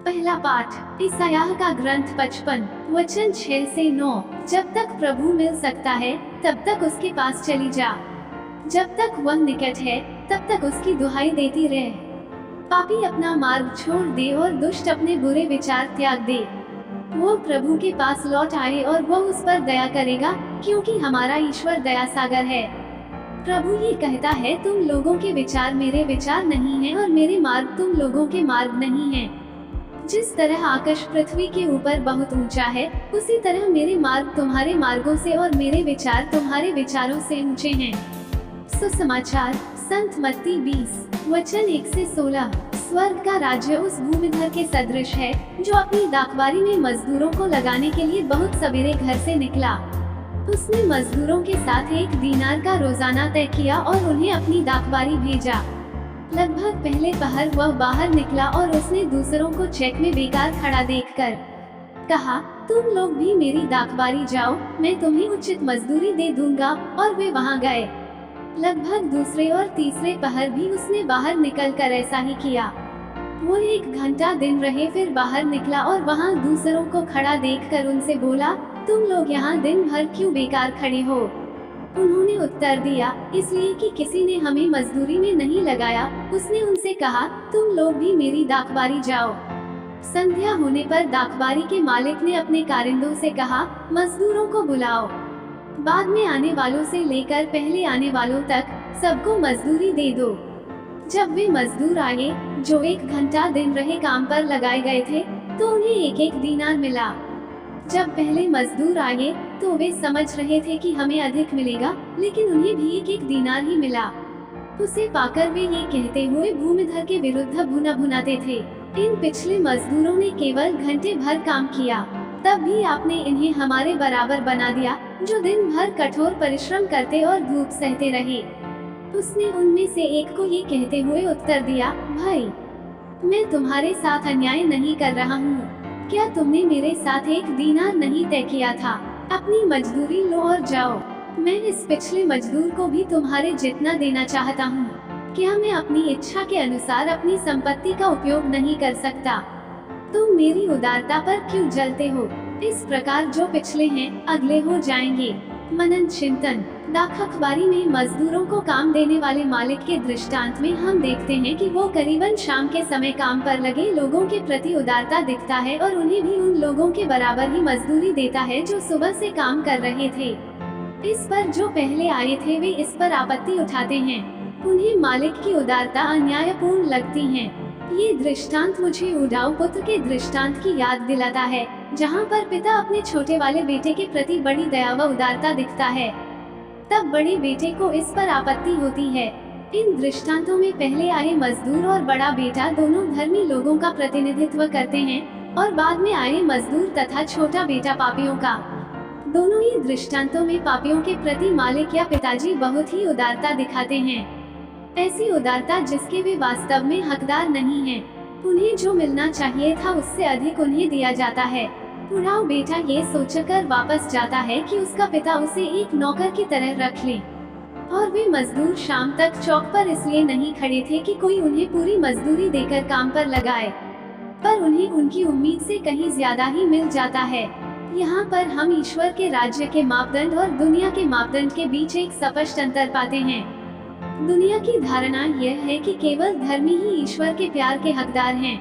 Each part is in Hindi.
पहला पाठ ईसायाह का ग्रंथ 55 वचन 6 से 9। जब तक प्रभु मिल सकता है तब तक उसके पास चली जा, जब तक वह निकट है तब तक उसकी दुहाई देती रहे। पापी अपना मार्ग छोड़ दे और दुष्ट अपने बुरे विचार त्याग दे। वो प्रभु के पास लौट आए और वह उस पर दया करेगा, क्योंकि हमारा ईश्वर दया सागर है। प्रभु ये कहता है, तुम लोगों के विचार मेरे विचार नहीं हैं और मेरे मार्ग तुम लोगों के मार्ग नहीं हैं। जिस तरह आकाश पृथ्वी के ऊपर बहुत ऊंचा है, उसी तरह मेरे मार्ग तुम्हारे मार्गों से और मेरे विचार तुम्हारे विचारों से ऊंचे हैं। सुसमाचार संत मत्ती 20 वचन 1 से 16। स्वर्ग का राज्य उस भूमिधर के सदृश है जो अपनी दाखबारी में मजदूरों को लगाने के लिए बहुत सवेरे घर से निकला। उसने मजदूरों के साथ 1 दीनार का रोजाना तय किया और उन्हें अपनी दाखबारी भेजा। लगभग पहले पहर वह बाहर निकला और उसने दूसरों को चेक में बेकार खड़ा देखकर कहा, तुम लोग भी मेरी दाखबारी जाओ, मैं तुम्हें उचित मजदूरी दे दूंगा। और वे वहां गए। लगभग दूसरे और तीसरे पहर भी उसने बाहर निकलकर ऐसा ही किया। वो 1 घंटा दिन रहे, फिर बाहर निकला और वहां दूसरों को खड़ा देखकर उनसे बोला, तुम लोग यहाँ दिन भर क्यों बेकार खड़े हो? उन्होंने उत्तर दिया, इसलिए कि किसी ने हमें मजदूरी में नहीं लगाया। उसने उनसे कहा, तुम लोग भी मेरी दाखबारी जाओ। संध्या होने पर दाखबारी के मालिक ने अपने कारिंदों से कहा, मजदूरों को बुलाओ, बाद में आने वालों से लेकर पहले आने वालों तक सबको मजदूरी दे दो। जब वे मजदूर आए जो 1 घंटा दिन रहे काम पर लगाए गए थे, तो उन्हें 1-1 दीनार मिला। जब पहले मजदूर आए तो वे समझ रहे थे कि हमें अधिक मिलेगा, लेकिन उन्हें भी 1-1 दीनार ही मिला। उसे पाकर वे ये कहते हुए भूमिधर के विरुद्ध भुना भुनाते थे, इन पिछले मजदूरों ने केवल घंटे भर काम किया, तब भी आपने इन्हें हमारे बराबर बना दिया, जो दिन भर कठोर परिश्रम करते और धूप सहते रहे। उसने उनमें से एक को ये कहते हुए उत्तर दिया, भाई, मैं तुम्हारे साथ अन्याय नहीं कर रहा हूँ। क्या तुमने मेरे साथ 1 दीनार नहीं तय किया था? अपनी मजदूरी लो और जाओ। मैं इस पिछले मजदूर को भी तुम्हारे जितना देना चाहता हूँ। क्या मैं अपनी इच्छा के अनुसार अपनी संपत्ति का उपयोग नहीं कर सकता? तुम मेरी उदारता पर क्यों जलते हो? इस प्रकार जो पिछले हैं अगले हो जाएंगे। मनन चिंतन। दाख अखबारी में मजदूरों को काम देने वाले मालिक के दृष्टांत में हम देखते हैं कि वो करीबन शाम के समय काम पर लगे लोगों के प्रति उदारता दिखता है और उन्हें भी उन लोगों के बराबर ही मजदूरी देता है जो सुबह से काम कर रहे थे। इस पर जो पहले आए थे वे इस पर आपत्ति उठाते हैं। उन्हें मालिक की उदारता अन्यायपूर्ण लगती है। ये दृष्टांत मुझे उडाऊ पुत्र के दृष्टांत की याद दिलाता है, जहाँ पर पिता अपने छोटे वाले बेटे के प्रति बड़ी दया व उदारता दिखता है, तब बड़े बेटे को इस पर आपत्ति होती है। इन दृष्टांतों में पहले आए मजदूर और बड़ा बेटा दोनों धर्मी लोगों का प्रतिनिधित्व करते हैं और बाद में आए मजदूर तथा छोटा बेटा पापियों का। दोनों ही दृष्टांतों में पापियों के प्रति मालिक या पिताजी बहुत ही उदारता दिखाते हैं, ऐसी उदारता जिसके वे वास्तव में हकदार नहीं हैं। उन्हें जो मिलना चाहिए था उससे अधिक उन्हें दिया जाता है। उड़ाऊ बेटा ये सोचकर वापस जाता है कि उसका पिता उसे एक नौकर की तरह रख ले, और वे मजदूर शाम तक चौक पर इसलिए नहीं खड़े थे कि कोई उन्हें पूरी मजदूरी देकर काम पर लगाए, पर उन्हें उनकी उम्मीद से कहीं ज्यादा ही मिल जाता है। यहाँ पर हम ईश्वर के राज्य के मापदंड और दुनिया के मापदंड के बीच एक स्पष्ट अंतर पाते हैं। दुनिया की धारणा यह है कि केवल धर्मी ही ईश्वर के प्यार के हकदार हैं,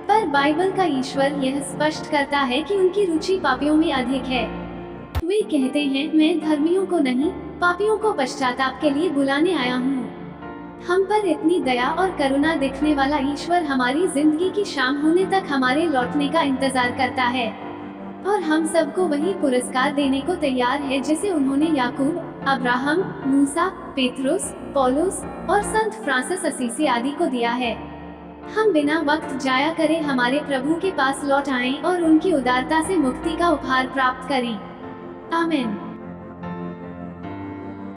पर बाइबल का ईश्वर यह स्पष्ट करता है कि उनकी रुचि पापियों में अधिक है। वे कहते हैं, मैं धर्मियों को नहीं पापियों को पश्चाताप के लिए बुलाने आया हूँ। हम पर इतनी दया और करुणा दिखने वाला ईश्वर हमारी जिंदगी की शाम होने तक हमारे लौटने का इंतजार करता है, और हम सबको वही पुरस्कार देने को तैयार है जिसे उन्होंने याकूब, अब्राहम, मूसा, पेतरुस, पौलुस और संत फ्रांसिस असीसी आदि को दिया है। हम बिना वक्त जाया करे हमारे प्रभु के पास लौट आएं और उनकी उदारता से मुक्ति का उपहार प्राप्त करें। आमीन।